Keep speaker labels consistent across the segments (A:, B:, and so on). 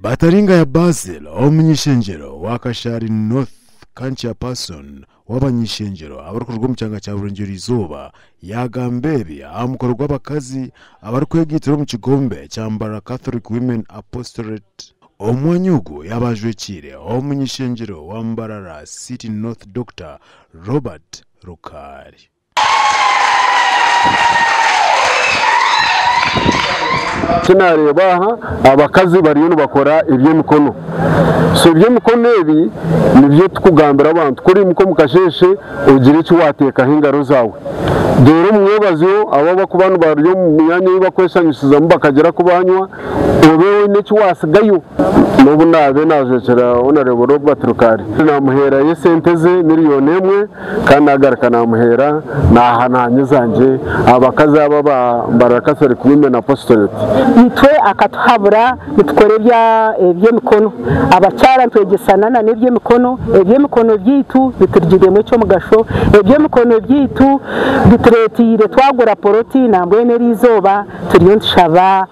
A: Bataringa ya Basil omunyishenjero wakashari North Kancha person w'abanyishenjero abarukurwa mu cyanga cya Burengero izuba yagambebi amukorwa bakazi abarukwegitiro mu kigombe cyambara Catholic Women Apostolate omwanyugo yabajwe kire omunyishenjero wambarara City North Dr. Robert Rukari.
B: Kinareba abakazi bariyo bakora iby'emikono so iby'emikono ebi nibyo tukugambira abantu kuri muko mukasheshe ugire icyo wateka hingaro zawe dore mwebazo abo bakubana bariyo mu myanya y'abakwesanyisiza mu bakagera kubanywa obewe n'icyo wasigayo n'ubu nabe nazekera onarebo Robert Rukari namuhera yesenteze miliyoni 1 kandi agaraka namuhera nahananye zanje abakazi aba bambara Catholic Women Apostolate
C: nitwe akatuhabura nitwore by'emikono abacyara twegesana na by'emikono byitu biturigiremo cyo mugasho by'emikono byitu bituretire twagura poroti nambwe nerizoba turiyo nshaba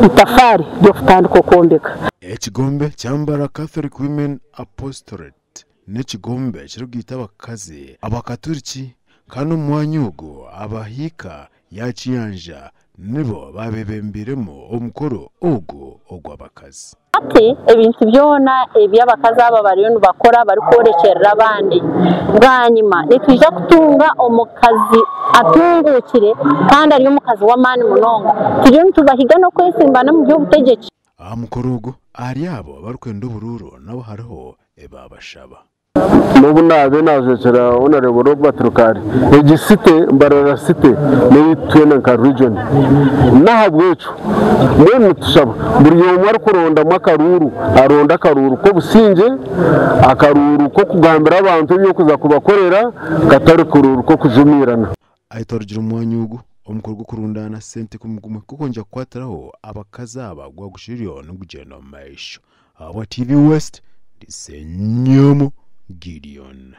C: itafari ryo futandiko kombeka
A: ekigombe cyambara Catholic Women Apostolate n'ekigombe kirugita abakazi abakaturiki kandi umwanyugo abahika yakiyanja nibo babebembiremo omukoro ogo ogwabakazi
D: ati ebintu byona ebyabakazi aba bariyo bakora bari korekerera abandi bwanyuma nitwija kutunga omukazi atungukire kandi ari umukazi w'amani munonga turiyo tubahiga no kwesimbana mu byo butegeke
A: amukoro ogo ari abo barukwenda ubururo nabo hariho ebabashaba
B: n'ubu nabe nazekera onarebo Robert Rukari egisite mbarara site n'itwena nka region nahabwecu mwene tushaba buri yomwe ari kuronda makaruru aronda karuru ko businge akaruru ko kugambira abantu byo kuza kubakorera katari kururu ko kujumirana
A: ayitorgira umwanyugo omukorwa kurundana sente kumuguma kuko nja kwataraho abakazaba gwa gushiriyo no kugenda mu maisho aba TV West disenyomo Gideon.